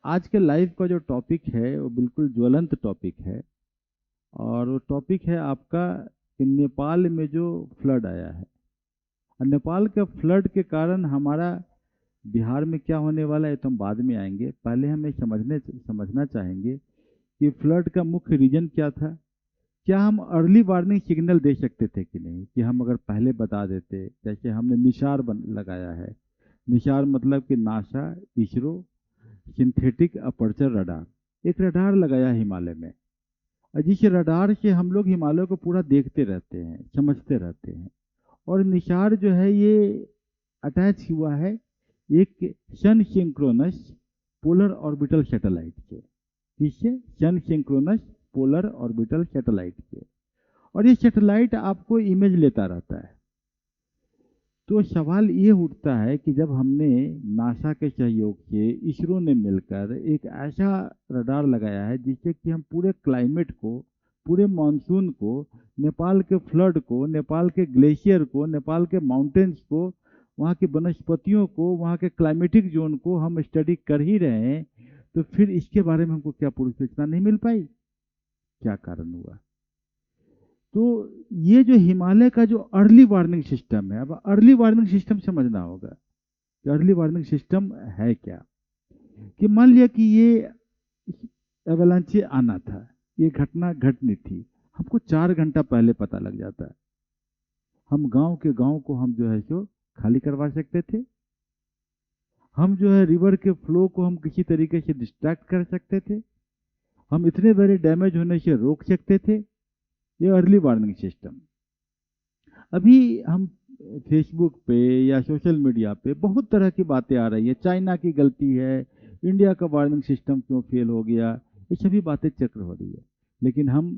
आज के लाइफ का जो टॉपिक है वो बिल्कुल ज्वलंत टॉपिक है। और वो टॉपिक है आपका कि नेपाल में जो फ्लड आया है और नेपाल के फ्लड के कारण हमारा बिहार में क्या होने वाला है तो हम बाद में आएंगे। पहले हम ये समझना चाहेंगे कि फ्लड का मुख्य रीजन क्या था। क्या हम अर्ली वार्निंग सिग्नल दे सकते थे कि नहीं, कि हम अगर पहले बता देते। जैसे हमने निशार लगाया है। निशार मतलब कि NASA, ISRO, synthetic aperture radar. एक रडार लगाया है हिमालय में, और जिस रडार से हम लोग हिमालय को पूरा देखते रहते हैं, समझते रहते हैं। और निशार जो है ये अटैच हुआ है एक सन सिंक्रोनस पोलर ऑर्बिटल सैटेलाइट से। किससे? सन सिंक्रोनस पोलर ऑर्बिटल सैटेलाइट से। और ये सैटेलाइट आपको इमेज लेता रहता है। तो सवाल ये उठता है कि जब हमने नासा के सहयोग से, इसरो ने मिलकर एक ऐसा रडार लगाया है जिससे कि हम पूरे क्लाइमेट को, पूरे मानसून को, नेपाल के फ्लड को, नेपाल के ग्लेशियर को, नेपाल के माउंटेन्स को, वहाँ की वनस्पतियों को, वहाँ के क्लाइमेटिक जोन को हम स्टडी कर ही रहे हैं, तो फिर इसके बारे में हमको क्या पूरी सूचना नहीं मिल पाई? क्या कारण हुआ? तो ये जो हिमालय का जो अर्ली वार्निंग सिस्टम है, अब अर्ली वार्निंग सिस्टम समझना होगा कि अर्ली वार्निंग सिस्टम है क्या। कि मान लिया कि ये एवलांचे आना था, ये घटना घटनी थी, हमको 4 घंटा पहले पता लग जाता है। हम गांव के गांव को हम जो है सो खाली करवा सकते थे। हम जो है रिवर के फ्लो को हम किसी तरीके से डिस्ट्रैक्ट कर सकते थे। हम इतने बड़े डैमेज होने से रोक सकते थे। ये अर्ली वार्निंग सिस्टम। अभी हम फेसबुक पे या सोशल मीडिया पे बहुत तरह की बातें आ रही है, चाइना की गलती है, इंडिया का वार्निंग सिस्टम क्यों फेल हो गया, ये सभी बातें चक्र हो रही है। लेकिन हम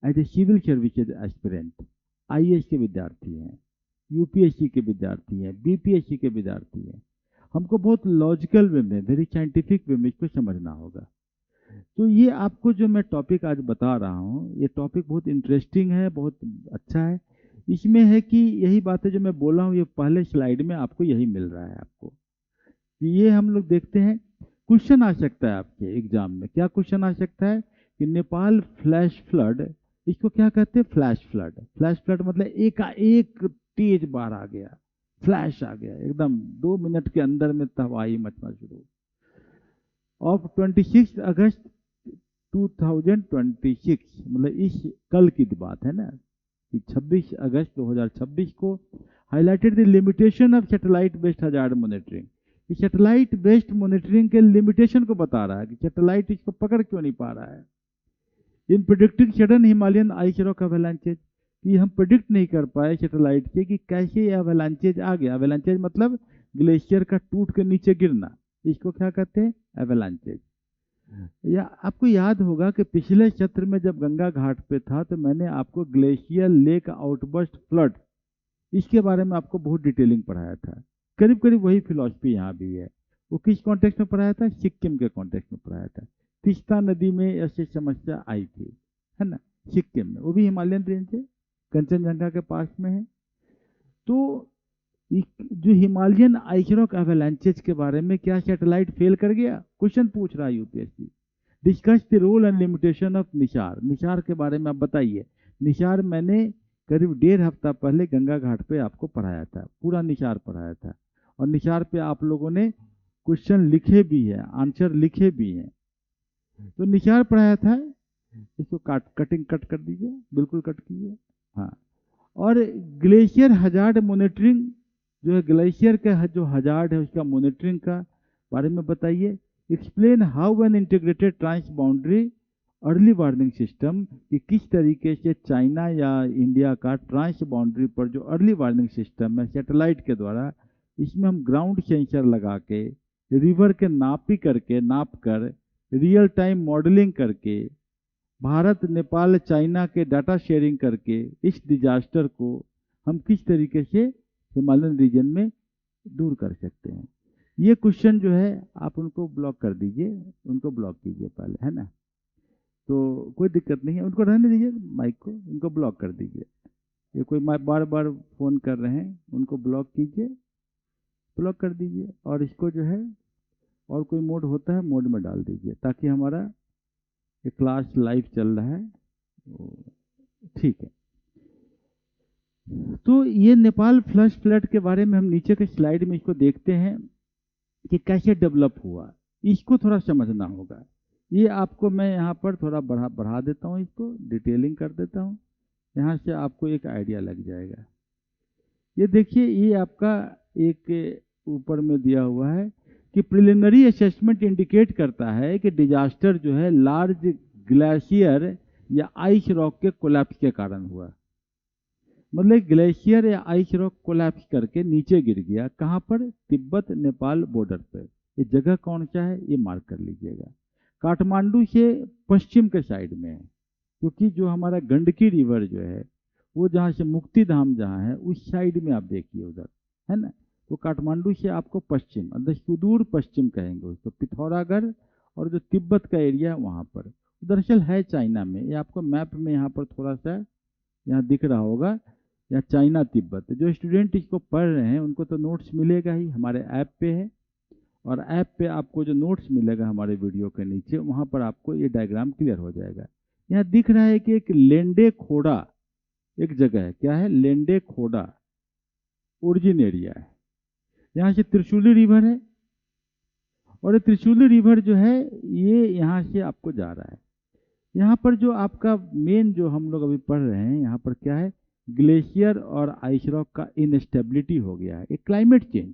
as a civil services aspirant, IAS के विद्यार्थी हैं, यूपीएससी के विद्यार्थी हैं, बीपीएससी के विद्यार्थी हैं, हमको बहुत लॉजिकल वे में, वेरी साइंटिफिक वे में इसको समझना होगा। तो ये आपको जो मैं टॉपिक आज बता रहा हूँ, ये टॉपिक बहुत इंटरेस्टिंग है, बहुत अच्छा है। इसमें है कि यही बातें जो मैं बोला हूँ, ये पहले स्लाइड में आपको यही मिल रहा है आपको। कि ये हम लोग देखते हैं, क्वेश्चन आ सकता है आपके एग्जाम में। क्या क्वेश्चन आ सकता है? कि नेपाल फ्लैश फ्लड, इसको क्या कहते हैं? Flash flood. फ्लैश फ्लड मतलब एकाएक तेज बाढ़ आ गया, फ्लैश आ गया एकदम, 2 मिनट के अंदर में तबाही मचना शुरू। ऑफ 26 अगस्त 2026, मतलब इस कल की बात है ना, कि 26 अगस्त 2026 को highlighted the limitation of satellite based hazard monitoring. कि सैटेलाइट बेस्ड मॉनिटरिंग के लिमिटेशन को बता रहा है कि सैटेलाइट इसको पकड़ क्यों नहीं पा रहा है। In predicting sudden Himalayan ice rock avalanches, कि हम प्रिडिक्ट नहीं कर पाए सैटेलाइट से कि कैसे ये एवलांचेज आ गया। एवलांचेज मतलब ग्लेशियर का टूट के नीचे गिरना, इसको क्या कहते हैं? एवलांचेज। या आपको याद होगा कि पिछले सत्र में जब गंगा घाट पे था तो मैंने आपको ग्लेशियर लेक आउटबर्स्ट फ्लड, इसके बारे में आपको बहुत डिटेलिंग पढ़ाया था। करीब करीब वही फिलॉसफी यहाँ भी है। वो किस कॉन्टेक्स्ट में पढ़ाया था? सिक्किम के कॉन्टेक्स्ट में पढ़ाया था। तीस्ता नदी में ऐसी समस्या आई थी, है ना, सिक्किम में, वो भी हिमालयन रेंज है, कंचनजंगा के पास में है। तो जो हिमालयन आइसरॉक एवलांचेज के बारे में क्या सैटेलाइट फेल कर गया? क्वेश्चन पूछ रहा है UPSC. Discuss the role and limitation of NISAR. NISAR के बारे में आप बताइए। निशार मैंने करीब 1.5 हफ्ता पहले गंगा घाट पे आपको पढ़ाया था, पूरा निशार पढ़ाया था। और निशार पे आप लोगों ने क्वेश्चन लिखे भी है, आंसर लिखे भी हैं। तो निशार पढ़ाया था। इसको कटिंग कट कर दीजिए, बिल्कुल कट कीजिए। हाँ। और ग्लेशियर हजार्ड मॉनिटरिंग, जो है ग्लेशियर का जो हजार्ड है उसका मॉनिटरिंग का बारे में बताइए। Explain how an integrated trans boundary early warning system, कि किस तरीके से चाइना या इंडिया का ट्रांस बाउंड्री पर जो अर्ली वार्निंग सिस्टम है सैटेलाइट के द्वारा, इसमें हम ग्राउंड सेंसर लगा के, रिवर के नाप कर, रियल टाइम मॉडलिंग करके, भारत नेपाल चाइना के डाटा शेयरिंग करके इस डिजास्टर को हम किस तरीके से हिमालयन रीजन में दूर कर सकते हैं। ये क्वेश्चन जो है आप उनको ब्लॉक कर दीजिए, उनको ब्लॉक कीजिए पहले, है ना। तो कोई दिक्कत नहीं है, उनको रहने दीजिए, माइक को उनको ब्लॉक कर दीजिए। ये कोई बार बार फोन कर रहे हैं, उनको ब्लॉक कीजिए, ब्लॉक कर दीजिए। और इसको जो है और कोई मोड होता है, मोड में डाल दीजिए ताकि हमारा ये क्लास लाइव चल रहा है। ठीक है, तो ये नेपाल फ्लश फ्लड के बारे में हम नीचे के स्लाइड में इसको देखते हैं कि कैसे डेवलप हुआ, इसको थोड़ा समझना होगा। ये आपको मैं यहाँ पर थोड़ा बढ़ा देता हूँ, इसको डिटेलिंग कर देता हूँ, यहाँ से आपको एक आइडिया लग जाएगा। ये देखिए, ये आपका एक ऊपर में दिया हुआ है कि प्रिलिमिनरी असेसमेंट इंडिकेट करता है कि डिजास्टर जो है लार्ज ग्लेशियर या आइस रॉक के कोलैप्स के कारण हुआ। मतलब ग्लेशियर या आइस रॉक कोलैप्स करके नीचे गिर गया। कहाँ पर? तिब्बत नेपाल बॉर्डर पर। ये जगह कौन सा है ये मार्क कर लीजिएगा। काठमांडू से पश्चिम के साइड में है, क्योंकि जो हमारा गंडकी रिवर जो है वो जहाँ से मुक्ति धाम जहाँ है उस साइड में आप देखिए उधर, है ना। तो काठमांडू से आपको पश्चिम, मतलब सुदूर पश्चिम कहेंगे उसको, पिथौरागढ़ और जो तिब्बत का एरिया है वहाँ पर, दरअसल है चाइना में। ये आपको मैप में यहाँ पर थोड़ा सा यहाँ दिख रहा होगा, या चाइना तिब्बत। जो स्टूडेंट इसको पढ़ रहे हैं उनको तो नोट्स मिलेगा ही, हमारे ऐप पे है। और ऐप पे आपको जो नोट्स मिलेगा हमारे वीडियो के नीचे, वहाँ पर आपको ये डायग्राम क्लियर हो जाएगा। यहाँ दिख रहा है कि एक लेंडे खोड़ा एक जगह है। क्या है? लेंडे खोड़ा ओरिजिन एरिया है। यहाँ से त्रिशूली रिवर है, और ये त्रिशूली रिवर जो है ये यहाँ से आपको जा रहा है। यहाँ पर जो आपका मेन जो हम लोग अभी पढ़ रहे हैं, यहाँ पर क्या है? ग्लेशियर और आइस रॉक का इनस्टेबिलिटी हो गया है। एक क्लाइमेट चेंज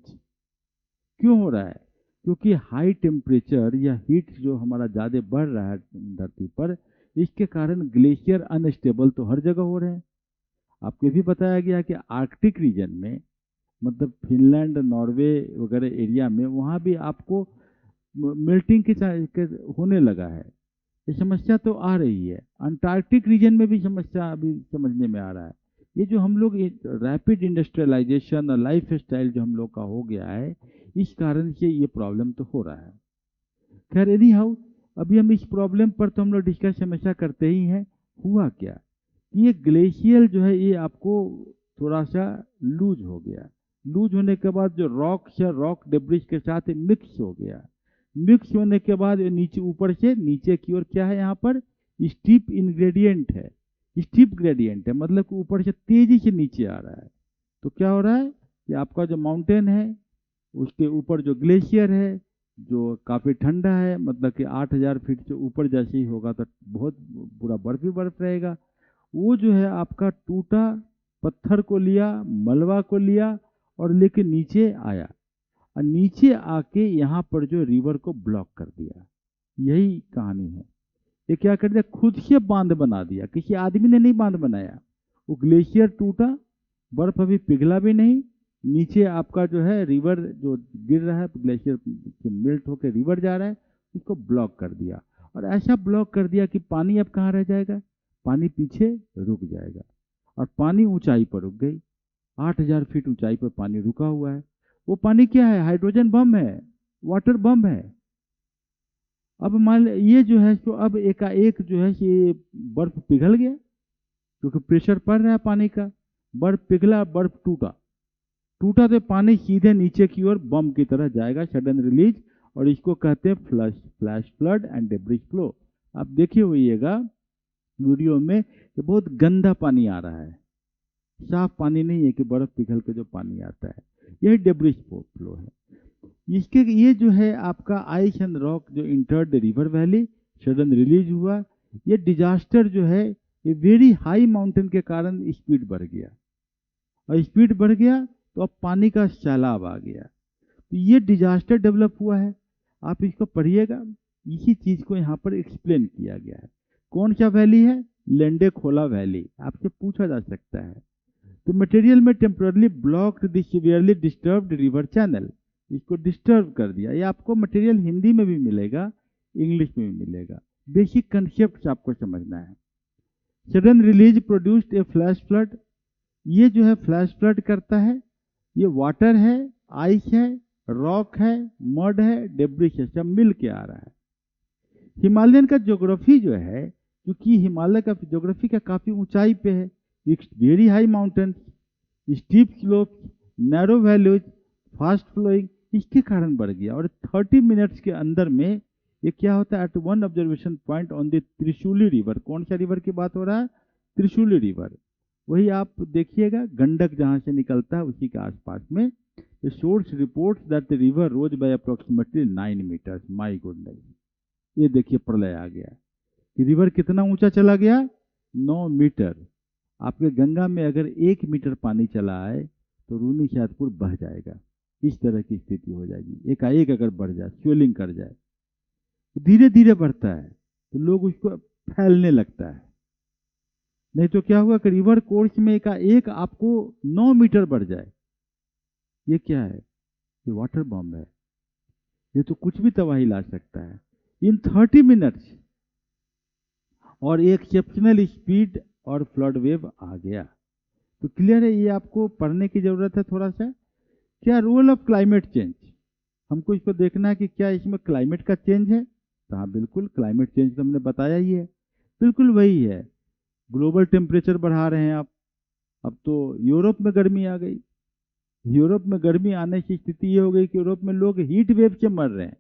क्यों हो रहा है? क्योंकि हाई टेम्परेचर या हीट जो हमारा ज़्यादा बढ़ रहा है धरती पर, इसके कारण ग्लेशियर अनस्टेबल तो हर जगह हो रहे हैं। आपको ये भी बताया गया कि आर्कटिक रीजन में, मतलब फिनलैंड, नॉर्वे वगैरह एरिया में, वहाँ भी आपको मेल्टिंग के होने लगा है। ये समस्या तो आ रही है। अंटार्कटिक रीजन में भी समस्या अभी समझने में आ रहा है। ये जो हम लोग रैपिड इंडस्ट्रियलाइजेशन और लाइफ स्टाइल जो हम लोग का हो गया है, इस कारण से ये प्रॉब्लम तो हो रहा है। खैर एनी हाउ, अभी हम इस प्रॉब्लम पर तो हम लोग डिस्कस हमेशा करते ही हैं। हुआ क्या कि ये ग्लेशियर जो है ये आपको थोड़ा सा लूज हो गया। लूज होने के बाद जो रॉक्स या रॉक डेब्रिस के साथ मिक्स हो गया। मिक्स होने के बाद नीचे, ऊपर से नीचे की ओर क्या है? यहाँ पर स्टीप इंग्रेडिएंट है। स्टीप ग्रेडियंट है, मतलब कि ऊपर से तेजी से नीचे आ रहा है। तो क्या हो रहा है कि आपका जो माउंटेन है उसके ऊपर जो ग्लेशियर है जो काफ़ी ठंडा है, मतलब कि 8,000 फीट से ऊपर जैसे ही होगा तो बहुत पूरा बर्फ ही बर्फ रहेगा। वो जो है आपका टूटा, पत्थर को लिया, मलबा को लिया और लेके नीचे आया, और नीचे आके यहाँ पर जो रिवर को ब्लॉक कर दिया। यही कहानी है। ये क्या कर दिया? खुद से बांध बना दिया, किसी आदमी ने नहीं बांध बनाया। वो ग्लेशियर टूटा, बर्फ अभी पिघला भी नहीं, नीचे आपका जो है रिवर जो गिर रहा है, ग्लेशियर से मेल्ट होकर रिवर जा रहा है, उसको ब्लॉक कर दिया। और ऐसा ब्लॉक कर दिया कि पानी अब कहाँ रह जाएगा? पानी पीछे रुक जाएगा। और पानी ऊंचाई पर रुक गई। 8,000 फीट ऊंचाई पर पानी रुका हुआ है। वो पानी क्या है? हाइड्रोजन बम है, वाटर बम है। अब मान ये जो है, तो अब एकाएक जो है ये बर्फ पिघल गया, क्योंकि प्रेशर पड़ रहा है पानी का। बर्फ पिघला, बर्फ टूटा। टूटा तो पानी सीधे नीचे की ओर बम की तरह जाएगा, सडन रिलीज। और इसको कहते हैं flash flood and debris flow. आप देखिए होइएगा वीडियो में कि बहुत गंदा पानी आ रहा है, साफ पानी नहीं है कि बर्फ पिघल के जो पानी आता है, यही डेब्रिस फ्लो है। इसके ये जो है आपका आइस एंड रॉक जो entered river valley, sudden release हुआ। ये डिजास्टर जो है ये वेरी हाई माउंटेन के कारण स्पीड बढ़ गया, और स्पीड बढ़ गया तो अब पानी का सैलाब आ गया। तो ये डिजास्टर डेवलप हुआ है। आप इसको पढ़िएगा, इसी चीज को यहाँ पर एक्सप्लेन किया गया है। कौन सा वैली है? लेंडे खोला वैली। आपसे पूछा जा सकता है। तो मटेरियल में temporarily blocked the severely disturbed river channel, इसको डिस्टर्ब कर दिया। ये आपको मटेरियल हिंदी में भी मिलेगा, इंग्लिश में भी मिलेगा। बेसिक कंसेप्ट आपको समझना है। Sudden release produced a flash flood. ये जो है फ्लैश फ्लड करता है। ये वाटर है, आइस है, रॉक है, मड है, डेब्रिस है, सब मिल के आ रहा है। हिमालयन का ज्योग्राफी जो है, क्योंकि हिमालय का ज्योग्राफी का काफी ऊंचाई पे है, it's very high mountain, steep slope, narrow valleys, fast flowing, इसके कारण बढ़ गया। और 30 मिनट्स के अंदर में ये क्या होता है, at one observation point on the Trishuli river, कौन सा रिवर की बात हो रहा है, त्रिशूली रिवर, वही आप देखिएगा गंडक जहां से निकलता है उसी के आसपास में। The source reports that the river rose by approximately 9 meters. My goodness, ये देखिए प्रलय आ गया कि रिवर कितना ऊंचा चला गया, 9 मीटर। आपके गंगा में अगर 1 मीटर पानी चला आए तो रूनी सैदपुर बह जाएगा, इस तरह की स्थिति हो जाएगी। एकाएक अगर बढ़ जाए, स्वेलिंग कर जाए, तो धीरे धीरे बढ़ता है तो लोग उसको फैलने लगता है। नहीं तो क्या हुआ कि रिवर कोर्स में एकाएक आपको 9 मीटर बढ़ जाए, ये क्या है, ये वाटर बॉम्ब है, ये तो कुछ भी तबाही ला सकता है इन 30 मिनट्स। और एक्सेप्शनल स्पीड और फ्लड वेव आ गया। तो क्लियर है, ये आपको पढ़ने की जरूरत है थोड़ा सा। क्या रोल ऑफ क्लाइमेट चेंज, हमको इसको देखना है कि क्या इसमें क्लाइमेट का चेंज है। तो हाँ बिल्कुल, क्लाइमेट चेंज तो हमने बताया ही है, बिल्कुल वही है। ग्लोबल टेम्परेचर बढ़ा रहे हैं आप। अब तो यूरोप में गर्मी आ गई। यूरोप में गर्मी आने की स्थिति ये हो गई कि यूरोप में लोग हीट वेव से मर रहे हैं।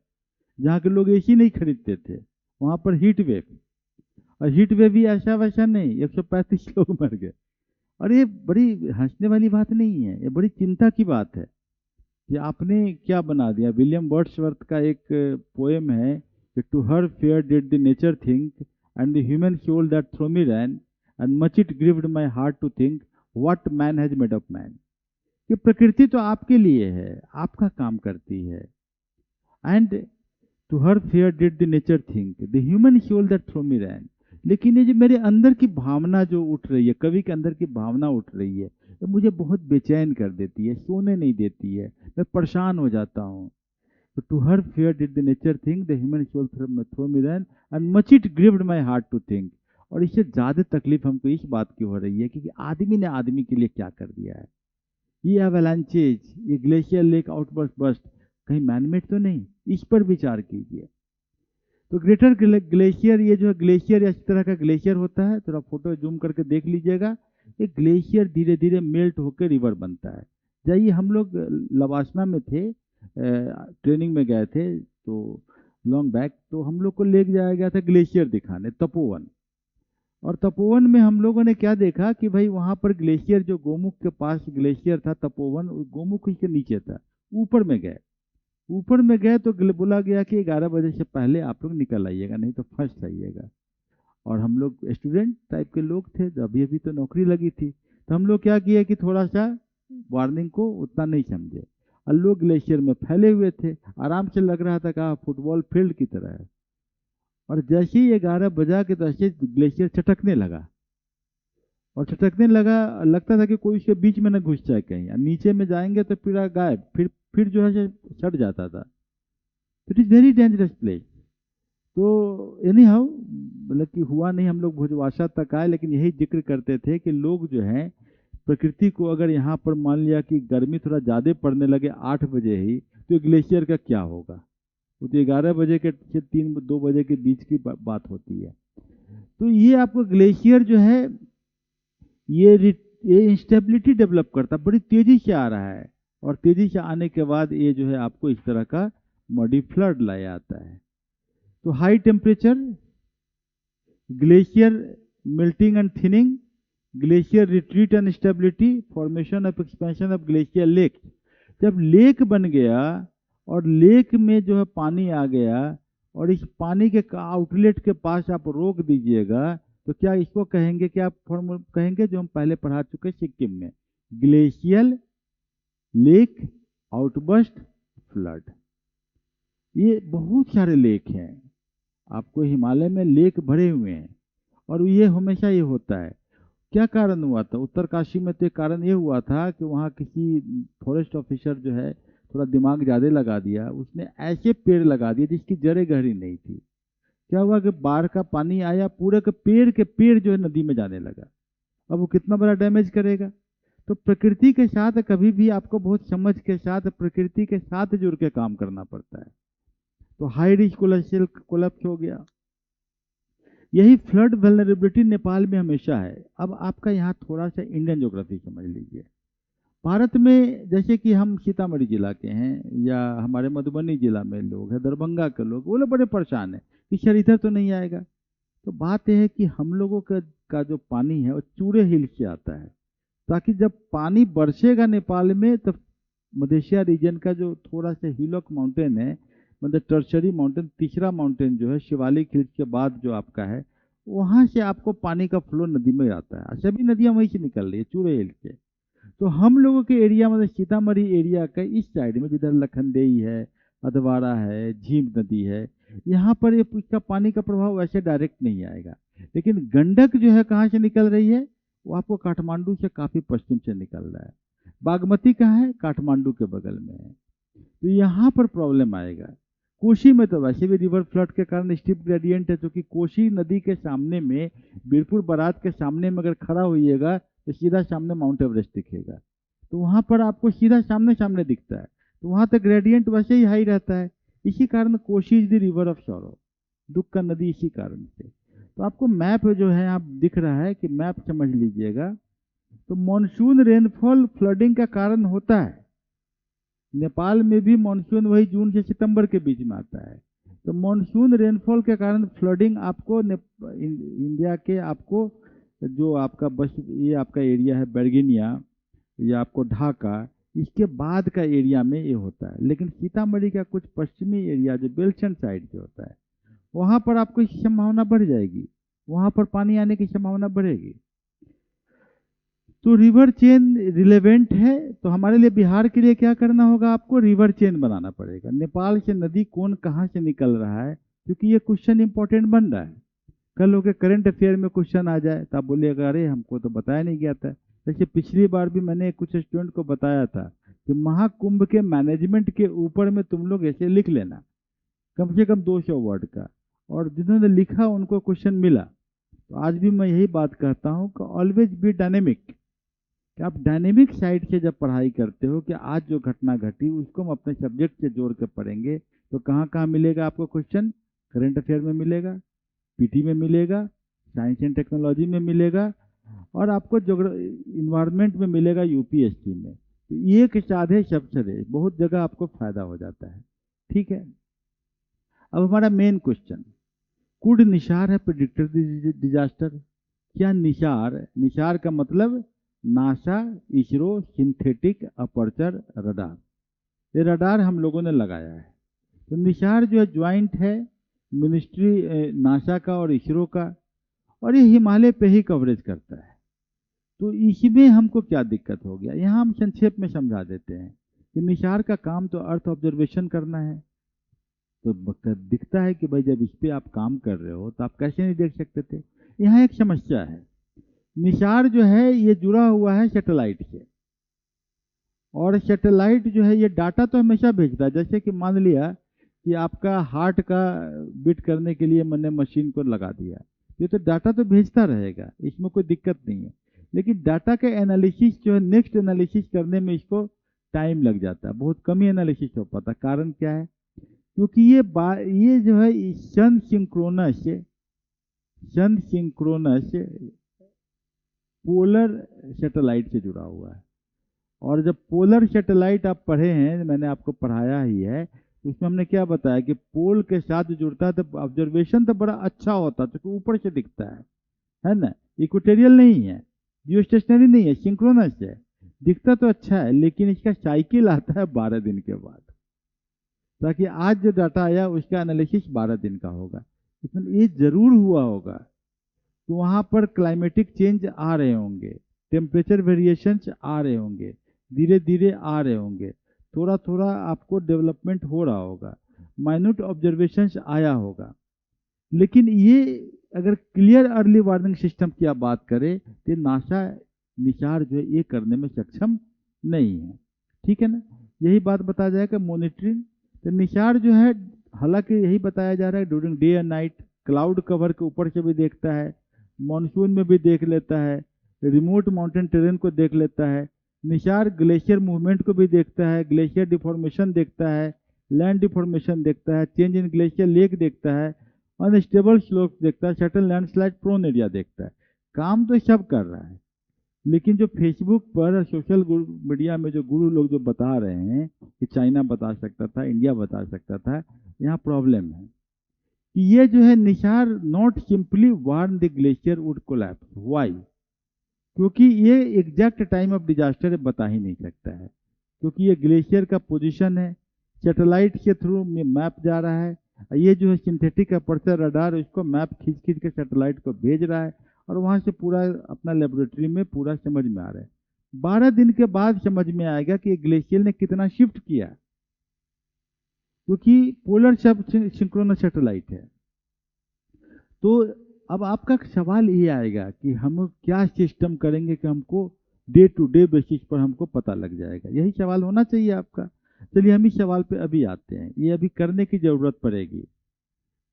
जहाँ के लोग एसी नहीं खरीदते थे, वहां पर हीट वेव। और हीट वेव भी ऐसा वैसा नहीं, 135 लोग मर गए। और ये बड़ी हंसने वाली बात नहीं है, ये बड़ी चिंता की बात है कि आपने क्या बना दिया। विलियम वर्ड्सवर्थ का एक पोएम है कि to her fair did the nature think and the human soul that through me ran and much it grieved my heart to think what man has made of man. कि प्रकृति तो आपके लिए है, आपका काम करती है। And to her fair did the nature think the human soul that through me ran. लेकिन ये जो मेरे अंदर की भावना जो उठ रही है, कवि के अंदर की भावना उठ रही है, तो मुझे बहुत बेचैन कर देती है, सोने नहीं देती है, मैं परेशान हो जाता हूँ। तो to her fair did the nature think the human soul through me ran and much it grieved my heart to think. और इससे ज्यादा तकलीफ हमको इस बात की हो रही है कि आदमी ने आदमी के लिए क्या कर दिया है। ये एवलांचेज, ये ग्लेशियर लेक आउटबर्स्ट बस्ट कहीं मैनमेड तो नहीं, इस पर विचार कीजिए। तो ग्रेटर ग्लेशियर, ये जो है ग्लेशियर इस तरह का ग्लेशियर होता है, थोड़ा फोटो जूम करके देख लीजिएगा। ये ग्लेशियर धीरे धीरे मेल्ट होकर रिवर बनता है। जाइए, हम लोग लवासना में थे, ट्रेनिंग में गए थे तो लॉन्ग बैक, तो हम लोग को ले जाया गया था ग्लेशियर दिखाने, तपोवन। और तपोवन में हम लोगों ने क्या देखा कि भाई वहां पर ग्लेशियर, जो गोमुख के पास ग्लेशियर था तपोवन, गोमुख के नीचे था। ऊपर में गए, ऊपर में गए तो बोला गया कि 11 बजे से पहले आप लोग निकल आइएगा, नहीं तो फंस जाइएगा। और हम लोग स्टूडेंट टाइप के लोग थे, तो अभी अभी तो नौकरी लगी थी, तो हम लोग क्या किए कि थोड़ा सा वार्निंग को उतना नहीं समझे। और लोग ग्लेशियर में फैले हुए थे, आराम से लग रहा था कहा फुटबॉल फील्ड की तरह है। और जैसे ही 11 बजा के तैसे ग्लेशियर चटकने लगा, और चटकने लगा, लगता था कि कोई उसके बीच में न घुस जाए कहीं, और नीचे में जाएंगे तो पूरा गायब, फिर जो है सट जाता था। It is very dangerous place. तो एनी हाउ, मतलब कि हुआ नहीं, हम लोग भोजवासा तक आए, लेकिन यही जिक्र करते थे कि लोग जो हैं प्रकृति को, अगर यहाँ पर मान लिया कि गर्मी थोड़ा ज़्यादा पड़ने लगे 8 बजे ही, तो ग्लेशियर का क्या होगा। वो तो 11 बजे के से 2 बजे के बीच की बात होती है। तो ये आपको ग्लेशियर जो है, ये इंस्टेबिलिटी डेवलप करता, बड़ी तेजी से आ रहा है। और तेजी से आने के बाद ये जो है आपको इस तरह का मडी फ्लड लाया आता है। तो high temperature, glacier melting and thinning, glacier retreat and stability, formation of expansion of glacier lake. जब लेक बन गया और लेक में जो है पानी आ गया, और इस पानी के आउटलेट के पास आप रोक दीजिएगा, तो क्या इसको कहेंगे, क्या आप फॉर्मूला कहेंगे जो हम पहले पढ़ा चुके सिक्किम में, ग्लेशियल लेक आउटबर्स्ट फ्लड। ये बहुत सारे लेक हैं, आपको हिमालय में लेक भरे हुए हैं, और ये हमेशा ये होता है। क्या कारण हुआ था उत्तरकाशी में, तो कारण ये हुआ था कि वहाँ किसी फॉरेस्ट ऑफिसर जो है थोड़ा दिमाग ज़्यादा लगा दिया, उसने ऐसे पेड़ लगा दिए जिसकी जड़ें गहरी नहीं थी। क्या हुआ कि बाढ़ का पानी आया, पूरे के पेड़ जो है नदी में जाने लगा। अब वो कितना बड़ा डैमेज करेगा। तो प्रकृति के साथ कभी भी आपको बहुत समझ के साथ, प्रकृति के साथ जुड़ के काम करना पड़ता है। तो हाई रिस्क कोलैप्स हो गया। यही फ्लड वल्नरेबिलिटी नेपाल में हमेशा है। अब आपका यहाँ थोड़ा सा इंडियन ज्योग्राफी समझ लीजिए। भारत में जैसे कि हम सीतामढ़ी जिला के हैं या हमारे मधुबनी जिला में लोग हैं, दरभंगा के लोग, वो लोग बड़े परेशान हैं कि सर इधर तो नहीं आएगा। तो बात यह है कि हम लोगों का जो पानी है वो चूड़े हिल से आता है, ताकि जब पानी बरसेगा नेपाल में तो मधेशिया रीजन का जो थोड़ा सा हिलॉक माउंटेन है, मतलब टर्शरी माउंटेन, तीसरा माउंटेन जो है शिवालिक हिल्स के बाद जो आपका है, वहां से आपको पानी का फ्लो नदी में आता है। सभी नदियां वहीं से निकल रही है, चूड़े हिल से। तो हम लोगों के एरिया मतलब सीतामढ़ी एरिया का इस साइड में जिधर लखनदेई है, अधवारा है, झीम नदी है, यहाँ पर ये इसका पानी का प्रभाव वैसे डायरेक्ट नहीं आएगा। लेकिन गंडक जो है कहाँ से निकल रही है, वो आपको काठमांडू से काफी पश्चिम से निकल रहा है। बागमती कहाँ है, काठमांडू के बगल में है। तो यहाँ पर प्रॉब्लम आएगा। कोशी में तो वैसे भी रिवर फ्लड के कारण स्टीप ग्रेडियंट है, क्योंकि कोशी नदी के सामने में, बीरपुर बारात के सामने में अगर खड़ा होइएगा तो सीधा सामने माउंट एवरेस्ट दिखेगा। तो वहां पर आपको सीधा सामने सामने दिखता है, तो वहां तक ग्रेडियंट वैसे ही हाई रहता है। इसी कारण Kosi is the river of sorrow, दुख का नदी, इसी कारण से। तो आपको मैप जो है आप दिख रहा है कि मैप समझ लीजिएगा। तो मॉनसून रेनफॉल फ्लडिंग का कारण होता है। नेपाल में भी मानसून वही जून से सितंबर के बीच में आता है। तो मानसून रेनफॉल के कारण फ्लडिंग आपको इंडिया के आपको जो आपका बस ये आपका एरिया है बर्गिनिया या आपको ढाका, इसके बाद का एरिया में ये होता है। लेकिन सीतामढ़ी का कुछ पश्चिमी एरिया जो बेलसंड साइड जो होता है, वहां पर आपको इसकी संभावना बढ़ जाएगी, वहां पर पानी आने की संभावना बढ़ेगी। तो रिवर चेन रिलेवेंट है। तो हमारे लिए बिहार के लिए क्या करना होगा, आपको रिवर चेन बनाना पड़ेगा। नेपाल से नदी कौन कहाँ से निकल रहा है, क्योंकि ये क्वेश्चन इंपॉर्टेंट बन रहा है। कल लोग के करंट अफेयर में क्वेश्चन आ जाए तो आप बोलिएगा अरे हमको तो बताया नहीं गया था। जैसे पिछली बार भी मैंने कुछ स्टूडेंट को बताया था कि महाकुंभ के मैनेजमेंट के ऊपर में तुम लोग ऐसे लिख लेना कम से कम 200 वर्ड का, और जिन्होंने लिखा उनको क्वेश्चन मिला। तो आज भी मैं यही बात कहता हूँ कि ऑलवेज बी डायनेमिक, कि आप डायनेमिक साइड से जब पढ़ाई करते हो कि आज जो घटना घटी उसको हम अपने सब्जेक्ट से जोड़ के पढ़ेंगे, तो कहाँ कहाँ मिलेगा आपको क्वेश्चन, करंट अफेयर में मिलेगा, पीटी में मिलेगा, साइंस एंड टेक्नोलॉजी में मिलेगा, और आपको इन्वायरमेंट में मिलेगा, यूपीएससी में। तो एक साधे शब्द से बहुत जगह आपको फायदा हो जाता है। ठीक है, अब हमारा मेन क्वेश्चन, कुड निशार है प्रिडिक्टर डिजास्टर? क्या निशार, निशार का मतलब NASA, ISRO, synthetic aperture radar, ये रडार हम लोगों ने लगाया है। तो निशार जो है ज्वाइंट है मिनिस्ट्री नासा का और इसरो का, और ये हिमालय पे ही कवरेज करता है। तो इसमें हमको क्या दिक्कत हो गया, यहाँ हम संक्षेप में समझा देते हैं कि निशार का काम तो अर्थ ऑब्जर्वेशन करना है। तो दिखता है कि भाई जब इस पे आप काम कर रहे हो तो आप कैसे नहीं देख सकते थे। यहाँ एक समस्या है, निशार जो है ये जुड़ा हुआ है सैटेलाइट से, और सैटेलाइट जो है ये डाटा तो हमेशा भेजता है। जैसे कि मान लिया कि आपका हार्ट का बीट करने के लिए मैंने मशीन को लगा दिया, ये तो डाटा तो भेजता रहेगा, इसमें कोई दिक्कत नहीं है। लेकिन डाटा का एनालिसिस जो है, नेक्स्ट एनालिसिस करने में इसको टाइम लग जाता है, बहुत कम ही एनालिसिस हो पाता। कारण क्या है, क्योंकि ये जो है सन सिंक्रोनस पोलर सैटेलाइट से जुड़ा हुआ है। और जब पोलर सैटेलाइट आप पढ़े हैं, मैंने आपको पढ़ाया ही है, उसमें हमने क्या बताया कि पोल के साथ जो जुड़ता है तो ऑब्जर्वेशन तो बड़ा अच्छा होता है, क्योंकि ऊपर से दिखता है ना, इक्वेटोरियल नहीं है, जियो स्टेशनरी नहीं है, सिंक्रोनस है। दिखता तो अच्छा है, लेकिन इसका साइकिल आता है 12 दिन के बाद, ताकि आज जो डाटा आया उसका एनालिसिस 12 दिन का होगा। लेकिन ये जरूर हुआ होगा, तो वहां पर क्लाइमेटिक चेंज आ रहे होंगे, टेम्परेचर वेरिएशंस आ रहे होंगे, धीरे धीरे आ रहे होंगे, थोड़ा थोड़ा आपको डेवलपमेंट हो रहा होगा, माइन्यूट ऑब्जर्वेशंस आया होगा। लेकिन ये अगर क्लियर अर्ली वार्निंग सिस्टम की आप बात करें तो नासा निशार जो है ये करने में सक्षम नहीं है। ठीक है ना, यही बात बताया जाएगा मॉनिटरिंग। तो निशार जो है, हालांकि यही बताया जा रहा है during day and night, cloud cover के ऊपर से भी देखता है, मॉनसून में भी देख लेता है, रिमोट माउंटेन टेरेन को देख लेता है। निशार ग्लेशियर मूवमेंट को भी देखता है, ग्लेशियर डिफॉर्मेशन देखता है, लैंड डिफॉर्मेशन देखता है, चेंज इन ग्लेशियर लेक देखता है, अनस्टेबल स्लोप देखता है, सटल लैंडस्लाइड प्रोन एरिया देखता है। काम तो सब कर रहा है, लेकिन जो फेसबुक पर सोशल मीडिया में जो गुरु लोग जो बता रहे हैं कि चाइना बता सकता था, इंडिया बता सकता था, यहाँ प्रॉब्लम है कि ये जो है NISAR not simply warn the glacier would collapse. Why? क्योंकि ये एग्जैक्ट टाइम ऑफ डिजास्टर बता ही नहीं सकता है, क्योंकि ये ग्लेशियर का पोजीशन है, सैटेलाइट के थ्रू मैप जा रहा है, ये जो है सिंथेटिक अपर्चर रडार इसको मैप खींच खींच के सैटेलाइट को भेज रहा है, और वहां से पूरा अपना लेबोरेटरी में पूरा समझ में आ रहा है। 12 दिन के बाद समझ में आएगा कि ग्लेशियर ने कितना शिफ्ट किया, क्योंकि पोलर सब सिंक्रोनस सैटेलाइट है। तो अब आपका सवाल ये आएगा कि हम क्या सिस्टम करेंगे कि हमको डे टू डे बेसिस पर हमको पता लग जाएगा, यही सवाल होना चाहिए आपका। चलिए हम इस सवाल पे अभी आते हैं, ये अभी करने की जरूरत पड़ेगी,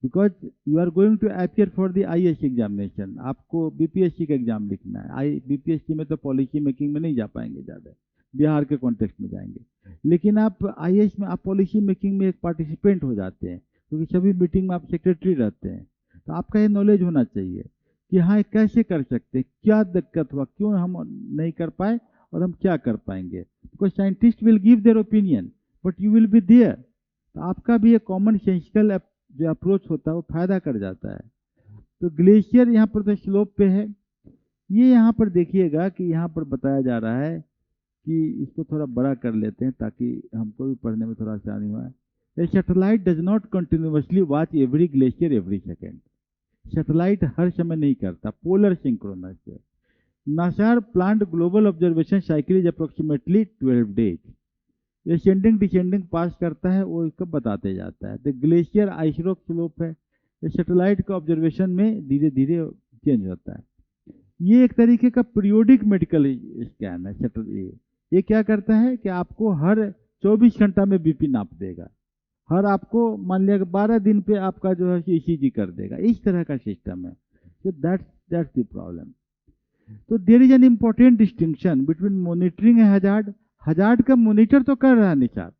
because you are going to appear for the IAS examination. आपको बीपीएससी का एग्जाम लिखना है। बीपीएससी में तो पॉलिसी मेकिंग में नहीं जा पाएंगे ज़्यादा, बिहार के कॉन्टेक्स्ट में जाएंगे, लेकिन आप आईएएस में आप पॉलिसी मेकिंग में एक पार्टिसिपेंट हो जाते हैं, क्योंकि सभी मीटिंग में आप सेक्रेटरी रहते हैं। तो आपका ये नॉलेज होना चाहिए कि हाँ कैसे कर सकते हैं, क्या दिक्कत हुआ, क्यों हम नहीं कर पाए, और हम क्या कर पाएंगे। Because scientist will give their opinion but you will be there. तो आपका भी एक कॉमन सेंसिकल जो अप्रोच होता है वो फायदा कर जाता है। तो ग्लेशियर यहाँ पर तो स्लोप पे है। ये यहाँ पर देखिएगा कि यहाँ पर बताया जा रहा है कि इसको थोड़ा बड़ा कर लेते हैं ताकि हमको भी पढ़ने में थोड़ा आसानी हुआ है। A satellite does not continuously watch every glacier every second. Satellite हर समय नहीं करता, पोलर सिंक्रोनस है। NISAR plant global observation cycle is approximately 12 days. Ascending descending pass करता है, वो इसको बताते जाता है। द ग्लेशियर आइसरोक स्लोप है, सैटेलाइट का ऑब्जर्वेशन में धीरे धीरे चेंज होता है। ये एक तरीके का पीरियोडिक मेडिकल स्कैन है। ये क्या करता है कि आपको हर 24 घंटा में बीपी नाप देगा, हर आपको मान लिया कि 12 दिन पे आपका जो है ईसीजी कर देगा, इस तरह का सिस्टम है। तो दैट्स द प्रॉब्लम। तो there is an important distinction between monitoring hazard. Hazard का मॉनिटर तो कर रहा है निशार,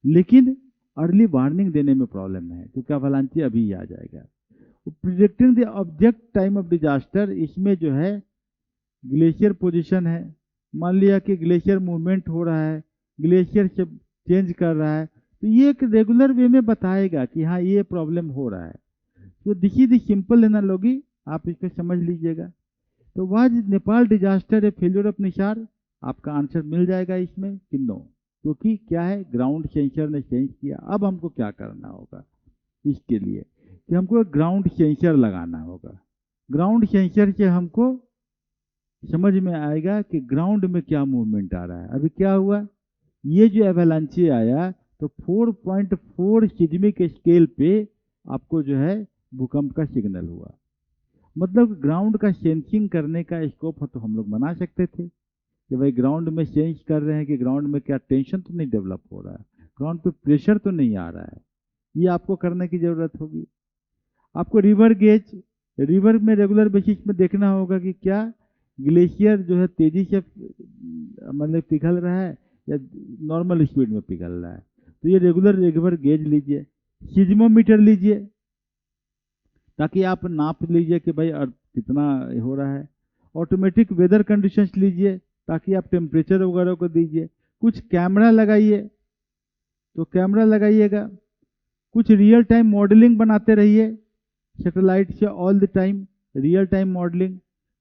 लेकिन अर्ली वार्निंग देने में प्रॉब्लम है, क्योंकि अवलांची अभी ही आ जाएगा। Predicting the object time of disaster, इसमें जो है ग्लेशियर पोजीशन है, मान लिया कि ग्लेशियर मूवमेंट हो रहा है, ग्लेशियर से चेंज कर रहा है, तो ये एक रेगुलर वे में बताएगा कि हाँ ये प्रॉब्लम हो रहा है। तो this is the simple analogy, आप इसको समझ लीजिएगा। तो was Nepal disaster A failure of Nisar, आपका आंसर मिल जाएगा इसमें कि नो, क्योंकि क्या है ग्राउंड सेंसर ने सेंस किया। अब हमको क्या करना होगा इसके लिए कि हमको एक ग्राउंड सेंसर लगाना होगा। ग्राउंड सेंसर से हमको समझ में आएगा कि ग्राउंड में क्या मूवमेंट आ रहा है। अभी क्या हुआ, ये जो एवलांची आया तो 4.4 सिस्मिक स्केल पे आपको जो है भूकंप का सिग्नल हुआ। मतलब ग्राउंड का सेंसिंग करने का स्कोप तो हम लोग बना सकते थे कि भाई ग्राउंड में सेंस कर रहे हैं कि ग्राउंड में क्या टेंशन तो नहीं डेवलप हो रहा है, ग्राउंड पे प्रेशर तो नहीं आ रहा है, ये आपको करने की जरूरत होगी। आपको रिवर गेज, रिवर में रेगुलर बेसिस में देखना होगा कि क्या ग्लेशियर जो है तेजी से मतलब पिघल रहा है या नॉर्मल स्पीड में पिघल रहा है। तो ये रेगुलर रिवर गेज लीजिए, सिज्मोमीटर लीजिए, ताकि आप नाप लीजिए कि भाई अर्थ कितना हो रहा है। ऑटोमेटिक वेदर कंडीशंस लीजिए, ताकि आप टेम्परेचर वगैरह को दीजिए। कुछ कैमरा लगाइए, तो कैमरा लगाइएगा। कुछ रियल टाइम मॉडलिंग बनाते रहिए सैटेलाइट से, all the time real time modelling.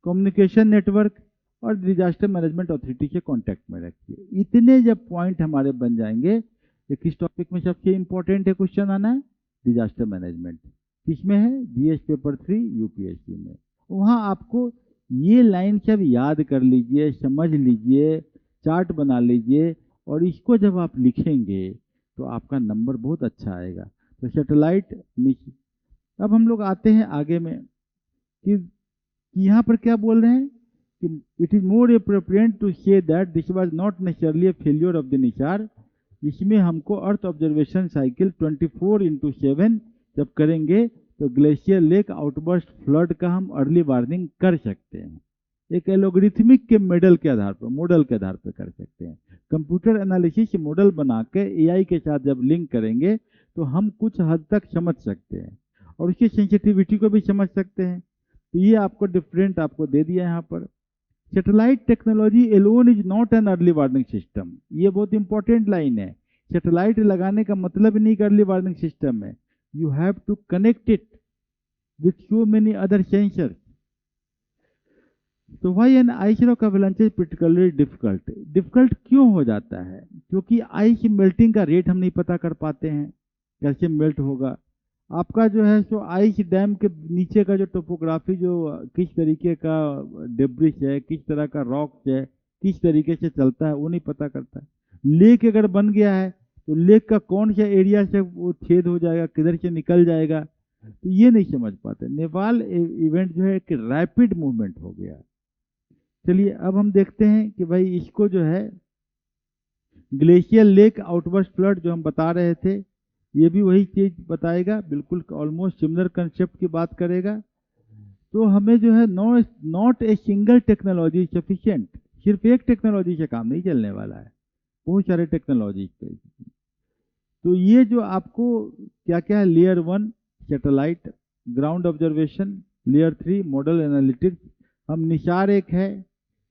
Communication network और डिजास्टर मैनेजमेंट अथॉरिटी से कांटेक्ट में रखिए। इतने जब पॉइंट हमारे बन जाएंगे, तो किस टॉपिक में सबसे इंपॉर्टेंट है क्वेश्चन आना है, डिजास्टर मैनेजमेंट। किसमें है, जीएस पेपर 3 यूपीएससी में। वहाँ आपको ये लाइन सब याद कर लीजिए, समझ लीजिए, चार्ट बना लीजिए, और इसको जब आप लिखेंगे तो आपका नंबर बहुत अच्छा आएगा। तो सैटेलाइट नीचे। अब हम लोग आते हैं आगे में कि यहाँ पर क्या बोल रहे हैं कि it is more appropriate to say that this was not necessarily a failure of the NISAR. इसमें हमको अर्थ ऑब्जर्वेशन साइकिल 24/7 जब करेंगे तो ग्लेशियर लेक आउटबर्स्ट फ्लड का हम अर्ली वार्निंग कर सकते हैं। एक एलोग्रिथमिक के मॉडल के आधार पर कर सकते हैं। कंप्यूटर एनालिसिस मॉडल बना के एआई के साथ जब लिंक करेंगे तो हम कुछ हद तक समझ सकते हैं, और उसकी सेंसिटिविटी को भी समझ सकते हैं। तो ये आपको डिफरेंट आपको दे दिया यहाँ पर। Satellite technology alone is not an early warning system. ये बहुत इंपॉर्टेंट लाइन है। सैटेलाइट लगाने का मतलब नहीं कि अर्ली वार्निंग सिस्टम है। You have to connect it with so many other sensors. तो why an ice rock avalanche is particularly difficult. Difficult क्यों हो जाता है? क्योंकि आइस मेल्टिंग का रेट हम नहीं पता कर पाते हैं, कैसे मेल्ट होगा। आपका जो है सो आइस डैम के नीचे का जो टोपोग्राफी, जो किस तरीके का डेब्रिस है, किस तरह का रॉक्स है, किस तरीके से चलता है, वो नहीं पता करता है। लेक अगर बन गया है तो लेक का कौन सा एरिया से वो छेद हो जाएगा, किधर से निकल जाएगा, तो ये नहीं समझ पाते। नेपाल इवेंट जो है कि रैपिड मूवमेंट हो गया। चलिए अब हम देखते हैं कि भाई इसको जो है ग्लेशियल लेक आउटबर्स्ट फ्लड जो हम बता रहे थे, ये भी वही चीज बताएगा, बिल्कुल ऑलमोस्ट सिमिलर कंसेप्ट की बात करेगा। तो हमें जो है not a single technology sufficient, सिर्फ एक टेक्नोलॉजी से काम नहीं चलने वाला है, बहुत सारे टेक्नोलॉजी पे। तो ये जो आपको क्या क्या है, layer 1 satellite ground observation, layer 3 model analytics, हम निसार एक है,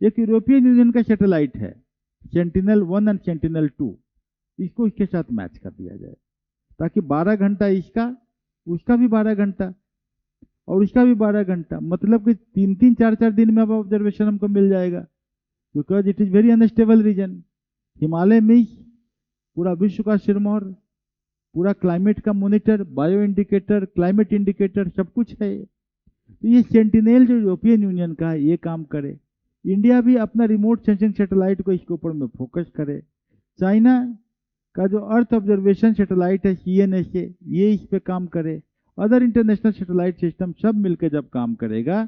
एक यूरोपियन यूनियन का सैटेलाइट है सेंटिनल-1 एंड सेंटिनल-2, इसको इसके साथ मैच कर दिया जाए ताकि 12 घंटा इसका, उसका भी 12 घंटा और उसका भी 12 घंटा, मतलब कि 3-3 4-4 दिन में अब ऑब्जर्वेशन हमको मिल जाएगा, because it is very unstable region. Himalaya में पूरा विश्व का सिरमौर, पूरा क्लाइमेट का monitor, bio indicator, climate indicator, सब कुछ है। तो ये सेंटिनेल जो यूरोपियन यूनियन का है ये काम करे। इंडिया भी अपना रिमोट सेंसिंग सैटेलाइट को इसके ऊपर में फोकस करे। चाइना का जो अर्थ ऑब्जर्वेशन सैटेलाइट है CNSA, ये इस पे काम करे। अदर इंटरनेशनल सैटेलाइट सिस्टम सब मिलकर जब काम करेगा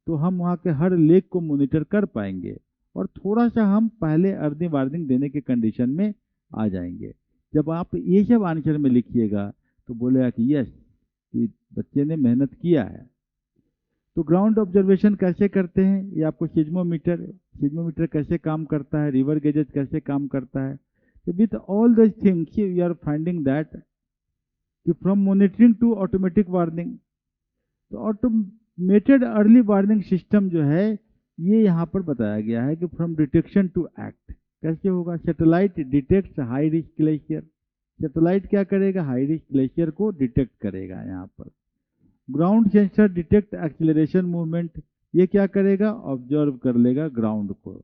तो हम वहाँ के हर लेक को मॉनिटर कर पाएंगे और थोड़ा सा हम पहले अर्ली वार्निंग देने के कंडीशन में आ जाएंगे। जब आप ये सब आंसर में लिखिएगा तो बोलेगा कि यस, कि बच्चे ने मेहनत किया है। तो ग्राउंड ऑब्जर्वेशन कैसे करते हैं, ये आपको सिज्मोमीटर कैसे काम करता है, रिवर गेजेस कैसे काम करता है। So with all these things, we are finding that from monitoring to automatic warning, तो ऑटोमेटेड अर्ली वार्निंग सिस्टम जो है ये यहाँ पर बताया गया है कि फ्रॉम डिटेक्शन टू एक्ट कैसे होगा। Satellite detects high risk glacier, satellite क्या करेगा, हाई रिस्क ग्लेशियर को डिटेक्ट करेगा। यहाँ पर ground sensor detect acceleration movement, ये क्या करेगा, ऑब्जर्व कर लेगा ग्राउंड को।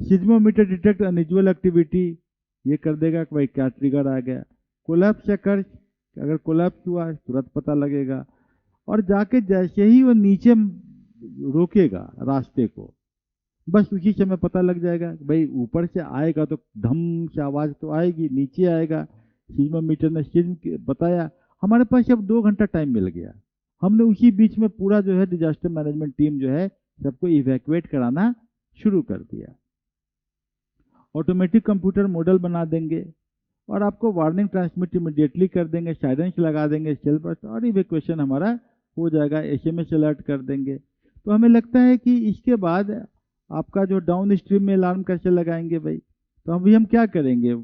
सिज्मोमीटर डिटेक्ट अनयूजुअल एक्टिविटी, ये कर देगा कि भाई क्या ट्रिगर आ गया। कोलैप्स या कर्ज, अगर कोलैप्स हुआ तुरंत पता लगेगा और जाके जैसे ही वो नीचे रोकेगा रास्ते को, बस उसी समय पता लग जाएगा। भाई ऊपर से आएगा तो धम से आवाज तो आएगी, नीचे आएगा, सिज्मोमीटर ने सिज्म बताया, हमारे पास अब 2 घंटा टाइम मिल गया। हमने उसी बीच में पूरा जो है डिजास्टर मैनेजमेंट टीम जो है सबको इवैक्यूएट कराना शुरू कर दिया। ऑटोमेटिक कंप्यूटर मॉडल बना देंगे और आपको वार्निंग ट्रांसमिट इमीडिएटली कर देंगे, साइरेंस लगा देंगे, सेल बस और इवैक्यूएशन हमारा हो जाएगा, SMS अलर्ट कर देंगे। तो हमें लगता है कि इसके बाद आपका जो डाउन स्ट्रीम में अलार्म कैसे लगाएंगे भाई, तो अभी हम क्या करेंगे,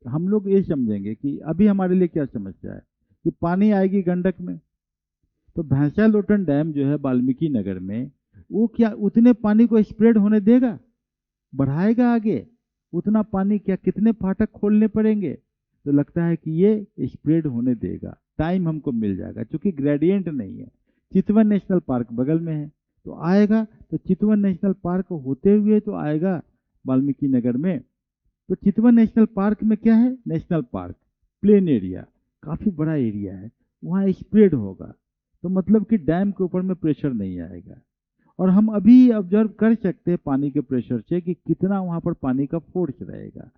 हम लोग ये समझेंगे कि अभी हमारे लिए क्या समस्या है कि पानी आएगी गंडक में, तो भैंसा लोटन डैम जो है वाल्मीकि नगर में, वो क्या उतने पानी को स्प्रेड होने देगा, बढ़ाएगा आगे उतना पानी? क्या कितने फाटक खोलने पड़ेंगे? तो लगता है कि ये स्प्रेड होने देगा, टाइम हमको मिल जाएगा, क्योंकि ग्रेडियंट नहीं है। चितवन नेशनल पार्क बगल में है तो आएगा, तो चितवन नेशनल पार्क होते हुए तो आएगा वाल्मीकि नगर में। तो चितवन नेशनल पार्क में क्या है, नेशनल पार्क प्लेन एरिया, काफी बड़ा एरिया है, वहाँ स्प्रेड होगा, तो मतलब कि डैम के ऊपर में प्रेशर नहीं आएगा। और हम अभी ऑब्जर्व कर सकते हैं पानी के प्रेशर से कि कितना वहाँ पर पानी का फोर्स रहेगा।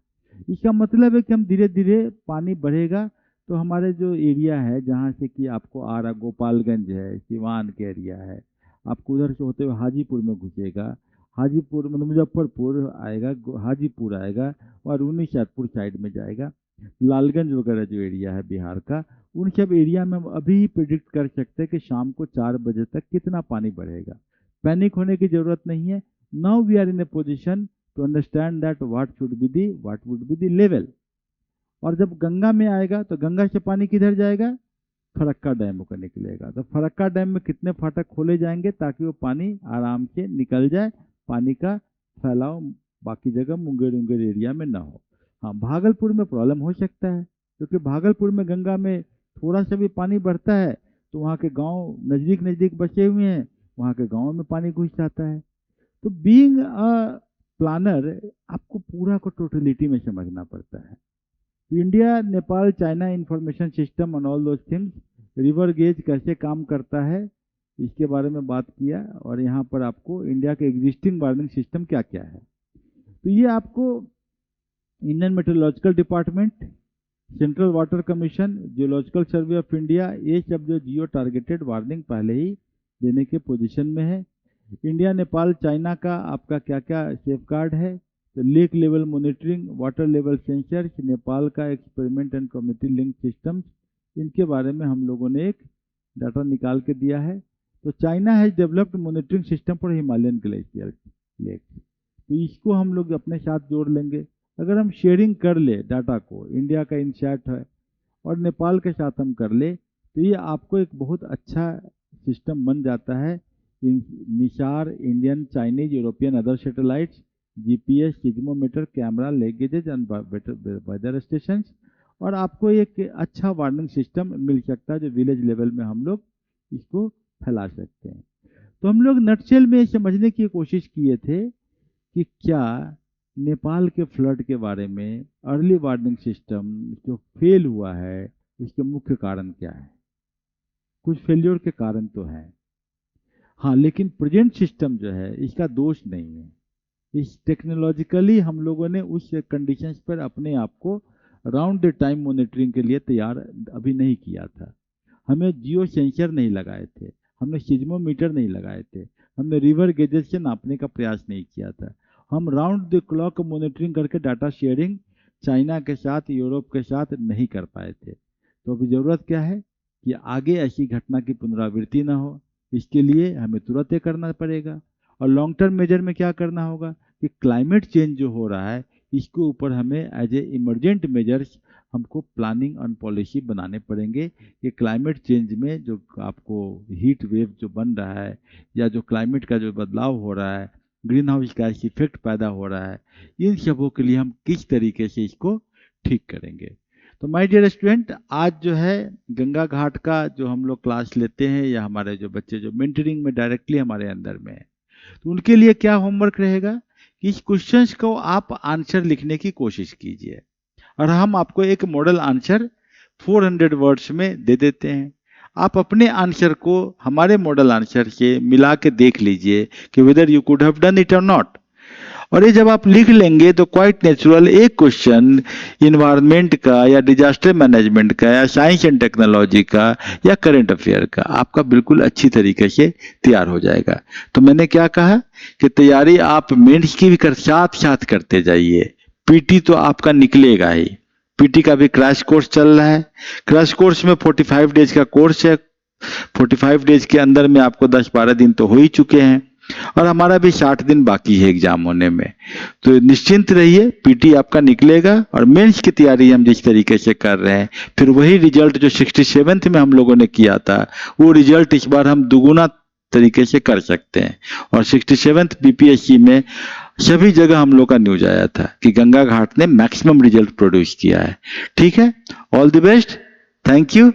इसका मतलब है कि हम धीरे धीरे पानी बढ़ेगा तो हमारे जो एरिया है जहाँ से कि आपको आ रहा, गोपालगंज है, सिवान के एरिया है, आपको उधर से होते हुए हाजीपुर में घुसेगा, हाजीपुर मतलब मुजफ्फरपुर आएगा, हाजीपुर आएगा और उन्नीसैदपुर साइड में जाएगा, लालगंज वगैरह जो एरिया है बिहार का, उन सब एरिया में हम अभी प्रिडिक्ट कर सकते हैं कि शाम को 4 बजे तक कितना पानी बढ़ेगा। पैनिक होने की जरूरत नहीं है। Now we are in a position to understand that what would be the level. और जब गंगा में आएगा तो गंगा से पानी किधर जाएगा, फरक्का डैम होकर निकलेगा। तो फरक्का डैम में कितने फाटक खोले जाएंगे ताकि वो पानी आराम से निकल जाए पानी का फैलाव बाकी जगह मुंगेर उंगेर एरिया में ना हो। हाँ, भागलपुर में प्रॉब्लम हो सकता है, क्योंकि भागलपुर में गंगा में थोड़ा सा भी पानी बढ़ता है तो वहाँ के गांव नज़दीक नज़दीक बसे हुए हैं, वहाँ के गांव में पानी घुस जाता है। तो बीइंग अ प्लानर आपको पूरा को टोटलिटी में समझना पड़ता है। India Nepal China information system and all those things, river gauge कैसे काम करता है इसके बारे में बात किया, और यहाँ पर आपको इंडिया के एग्जिस्टिंग वार्निंग सिस्टम क्या क्या है। तो ये आपको Indian meteorological department, central water commission, geological survey of India, ये सब जो जियो टारगेटेड वार्निंग पहले ही देने के पोजीशन में है। इंडिया नेपाल चाइना का आपका क्या क्या सेफगार्ड है, तो lake level monitoring, water level sensor, Nepal का experiment and community link system, इनके बारे में हम लोगों ने एक डाटा निकाल के दिया है। तो China has developed monitoring system for Himalayan glacier lake, तो इसको हम लोग अपने साथ जोड़ लेंगे। अगर हम शेयरिंग कर ले डाटा को, इंडिया का इनसैट है और नेपाल के साथ हम कर ले, तो ये आपको एक बहुत अच्छा सिस्टम बन जाता है। NISAR, Indian, Chinese, European, other satellites, GPS, seismometer, camera, lake gauges and weather station, और आपको एक अच्छा वार्निंग सिस्टम मिल सकता है जो विलेज लेवल में हम लोग इसको फैला सकते हैं। तो हम लोग नटशेल में समझने की कोशिश किए थे कि क्या नेपाल के फ्लड के बारे में अर्ली वार्निंग सिस्टम जो फेल हुआ है इसके मुख्य कारण क्या है। कुछ फेल्योर के कारण तो हैं, हाँ, लेकिन प्रेजेंट सिस्टम जो है इसका दोष नहीं है। इस टेक्नोलॉजिकली हम लोगों ने उस कंडीशंस पर अपने आप को राउंड द टाइम मॉनिटरिंग के लिए तैयार अभी नहीं किया था। हमें जियो सेंसर नहीं लगाए थे, हमने सिज्मोमीटर नहीं लगाए थे, हमने रिवर गेजेस से नापने का प्रयास नहीं किया था। हम राउंड द क्लॉक मॉनिटरिंग करके डाटा शेयरिंग चाइना के साथ, यूरोप के साथ नहीं कर पाए थे। तो अभी ज़रूरत क्या है कि आगे ऐसी घटना की पुनरावृत्ति ना हो, इसके लिए हमें तुरंत ये करना पड़ेगा। और लॉन्ग टर्म मेजर में क्या करना होगा कि क्लाइमेट चेंज जो हो रहा है इसके ऊपर हमें एज ए इमरजेंट मेजर्स हमको प्लानिंग एंड पॉलिसी बनाने पड़ेंगे कि क्लाइमेट चेंज में जो आपको हीट वेव जो बन रहा है या जो क्लाइमेट का जो बदलाव हो रहा है, ग्रीन हाउस गैस इफेक्ट पैदा हो रहा है, इन सबों के लिए हम किस तरीके से इसको ठीक करेंगे। तो माय डियर स्टूडेंट, आज जो है गंगा घाट का जो हम लोग क्लास लेते हैं या हमारे जो बच्चे जो मेंटरिंग में डायरेक्टली हमारे अंदर में है, तो उनके लिए क्या होमवर्क रहेगा कि इस क्वेश्चंस को आप आंसर लिखने की कोशिश कीजिए, और हम आपको एक मॉडल आंसर 400 वर्ड्स में दे देते हैं। आप अपने आंसर को हमारे मॉडल आंसर से मिला के देख लीजिए कि whether you could have done it और नॉट। और ये जब आप लिख लेंगे तो क्वाइट नेचुरल एक क्वेश्चन इन्वायरमेंट का या डिजास्टर मैनेजमेंट का या साइंस एंड टेक्नोलॉजी का या करंट अफेयर का आपका बिल्कुल अच्छी तरीके से तैयार हो जाएगा। तो मैंने क्या कहा कि तैयारी आप मेंस की भी साथ साथ करते जाइए। पीटी तो आपका निकलेगा ही, पीटी का भी क्रैश कोर्स चल रहा है। क्रैश कोर्स में 45 डेज का कोर्स है, 45 डेज के अंदर में आपको 10-12 दिन तो हो ही चुके हैं, और हमारा भी 60 दिन बाकी है एग्जाम होने में। तो निश्चिंत रहिए, पीटी आपका निकलेगा, और मेंस की तैयारी हम जिस तरीके से कर रहे हैं, फिर वही रिजल्ट जो 67th में हम लोगों ने किया था वो रिजल्ट इस बार हम दुगुना तरीके से कर सकते हैं। और 67th बीपीएससी में सभी जगह हम लोग का न्यूज आया था कि गंगा घाट ने मैक्सिमम रिजल्ट प्रोड्यूस किया है। ठीक है, all the best, thank you.